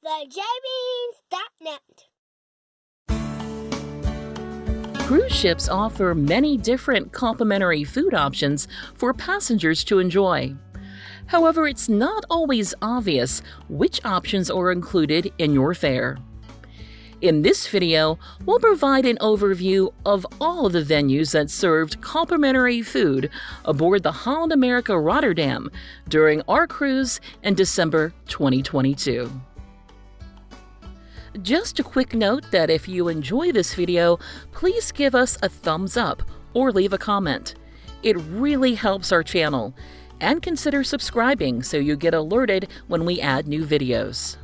TheJbeans.net. Cruise ships offer many different complimentary food options for passengers to enjoy. However, it's not always obvious which options are included in your fare. In this video, we'll provide an overview of all of the venues that served complimentary food aboard the Holland America Rotterdam during our cruise in December 2022. Just a quick note that if you enjoy this video, please give us a thumbs up or leave a comment. It really helps our channel, and consider subscribing so you get alerted when we add new videos.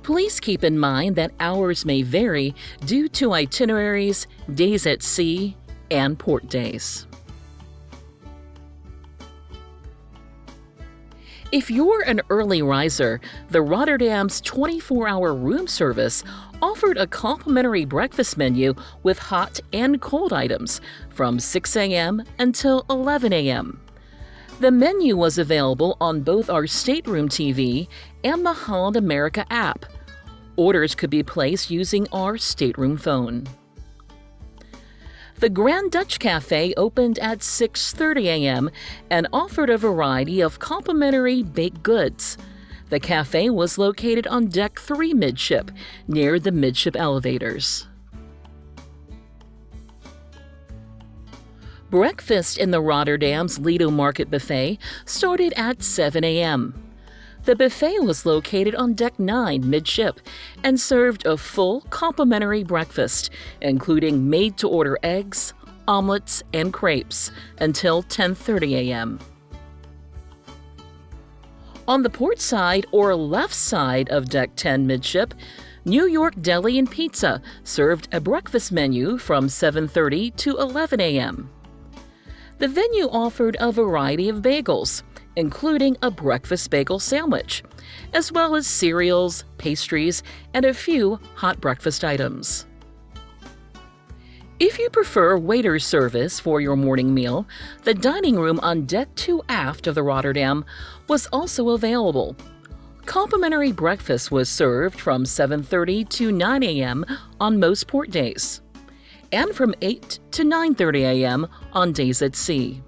Please keep in mind that hours may vary due to itineraries, days at sea, and port days. If you're an early riser, the Rotterdam's 24-hour room service offered a complimentary breakfast menu with hot and cold items from 6 a.m. until 11 a.m. The menu was available on both our stateroom TV and the Holland America app. Orders could be placed using our stateroom phone. The Grand Dutch Cafe opened at 6:30 a.m. and offered a variety of complimentary baked goods. The cafe was located on Deck 3 midship, near the midship elevators. Breakfast in the Rotterdam's Lido Market Buffet started at 7 a.m. The buffet was located on Deck 9 midship and served a full complimentary breakfast, including made-to-order eggs, omelets, and crepes, until 10:30 a.m. On the port side or left side of Deck 10 midship, New York Deli and Pizza served a breakfast menu from 7:30 to 11 a.m. The venue offered a variety of bagels, including a breakfast bagel sandwich, as well as cereals, pastries, and a few hot breakfast items. If you prefer waiter service for your morning meal, the dining room on Deck 2 aft of the Rotterdam was also available. Complimentary breakfast was served from 7:30 to 9 a.m. on most port days, and from 8 to 9:30 a.m. on days at sea.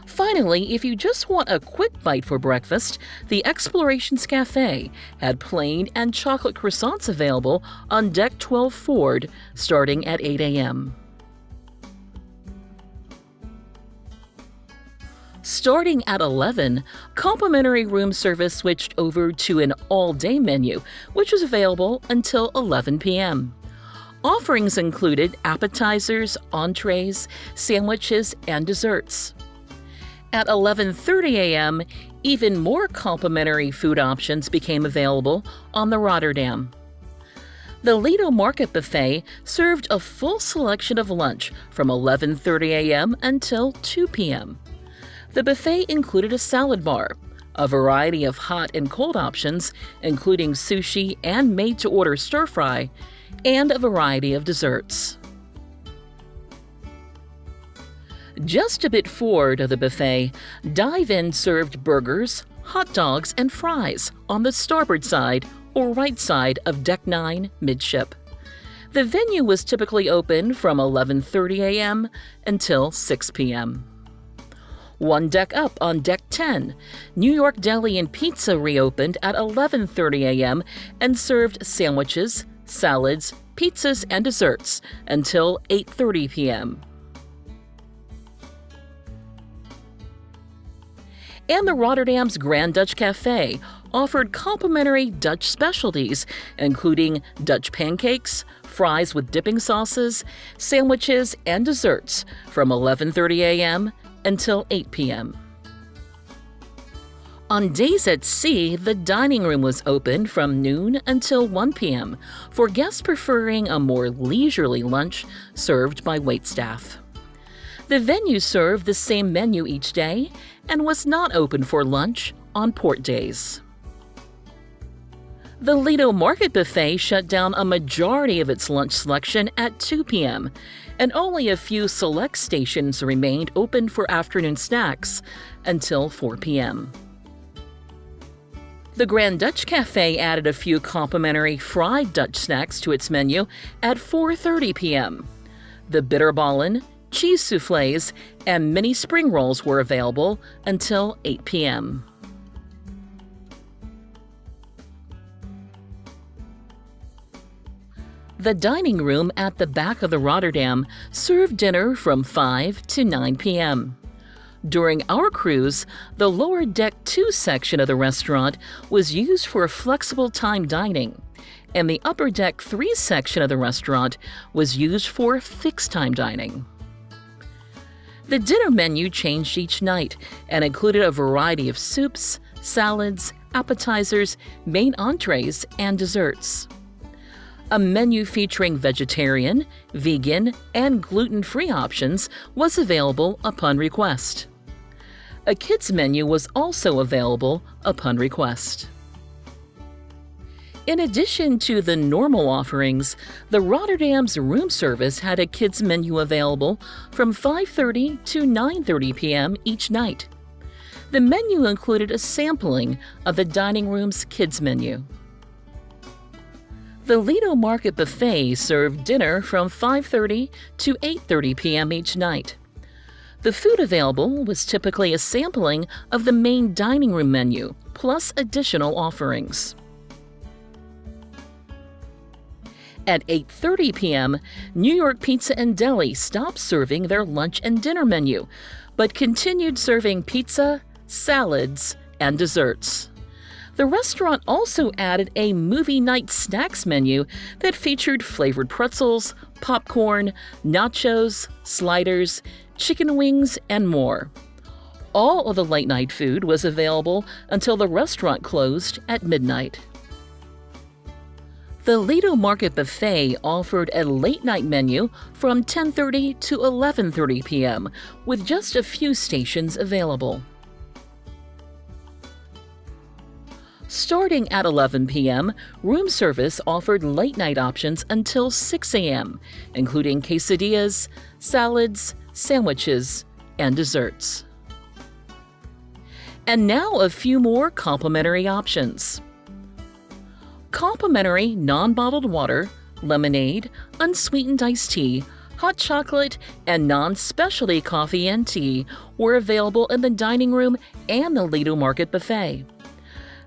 Finally, if you just want a quick bite for breakfast, the Explorations Cafe had plain and chocolate croissants available on Deck 12 forward, starting at 8 a.m. Starting at 11, complimentary room service switched over to an all-day menu, which was available until 11 p.m. Offerings included appetizers, entrees, sandwiches, and desserts. At 11:30 a.m., even more complimentary food options became available on the Rotterdam. The Lido Market Buffet served a full selection of lunch from 11:30 a.m. until 2 p.m. The buffet included a salad bar, a variety of hot and cold options, including sushi and made-to-order stir-fry, and a variety of desserts. Just a bit forward of the buffet, Dive-In served burgers, hot dogs, and fries on the starboard side or right side of Deck 9 midship. The venue was typically open from 11:30 a.m. until 6 p.m. One deck up on Deck 10, New York Deli and Pizza reopened at 11:30 a.m. and served sandwiches, salads, pizzas, and desserts until 8:30 p.m. And the Rotterdam's Grand Dutch Cafe offered complimentary Dutch specialties, including Dutch pancakes, fries with dipping sauces, sandwiches, and desserts from 11:30 a.m. until 8 p.m. On days at sea, the dining room was open from noon until 1 p.m. for guests preferring a more leisurely lunch served by waitstaff. The venue served the same menu each day and was not open for lunch on port days. The Lido Market Buffet shut down a majority of its lunch selection at 2 p.m., and only a few select stations remained open for afternoon snacks until 4 p.m. The Grand Dutch Cafe added a few complimentary fried Dutch snacks to its menu at 4:30 p.m. The bitterballen, cheese soufflés, and mini spring rolls were available until 8 p.m. The dining room at the back of the Rotterdam served dinner from 5 to 9 p.m. During our cruise, the lower deck 2 section of the restaurant was used for flexible time dining, and the upper deck 3 section of the restaurant was used for fixed time dining. The dinner menu changed each night and included a variety of soups, salads, appetizers, main entrees, and desserts. A menu featuring vegetarian, vegan, and gluten-free options was available upon request. A kids menu was also available upon request. In addition to the normal offerings, the Rotterdam's room service had a kids menu available from 5:30 to 9:30 p.m. each night. The menu included a sampling of the dining room's kids menu. The Lido Market Buffet served dinner from 5:30 to 8:30 p.m. each night. The food available was typically a sampling of the main dining room menu, plus additional offerings. At 8:30 p.m., New York Pizza and Deli stopped serving their lunch and dinner menu, but continued serving pizza, salads, and desserts. The restaurant also added a movie night snacks menu that featured flavored pretzels, popcorn, nachos, sliders, chicken wings, and more. All of the late night food was available until the restaurant closed at midnight. The Lido Market Buffet offered a late-night menu from 10:30 to 11:30 p.m., with just a few stations available. Starting at 11 p.m., room service offered late-night options until 6 a.m., including quesadillas, salads, sandwiches, and desserts. And now a few more complimentary options. Complimentary non-bottled water, lemonade, unsweetened iced tea, hot chocolate, and non-specialty coffee and tea were available in the dining room and the Lido Market Buffet.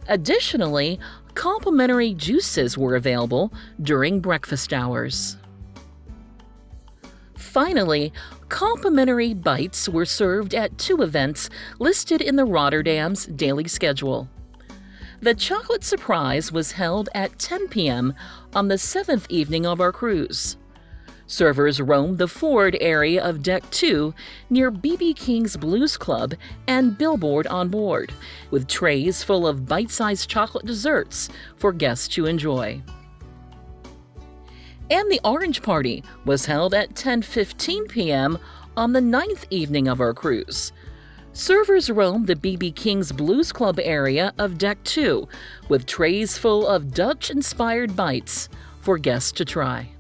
Additionally, complimentary juices were available during breakfast hours. Finally, complimentary bites were served at 2 events listed in the Rotterdam's daily schedule. The Chocolate Surprise was held at 10 p.m. on the 7th evening of our cruise. Servers roamed the forward area of Deck 2 near B.B. King's Blues Club and billboard on board, with trays full of bite-sized chocolate desserts for guests to enjoy. And the Orange Party was held at 10:15 p.m. on the 9th evening of our cruise. Servers roamed the B.B. King's Blues Club area of Deck 2, with trays full of Dutch-inspired bites for guests to try.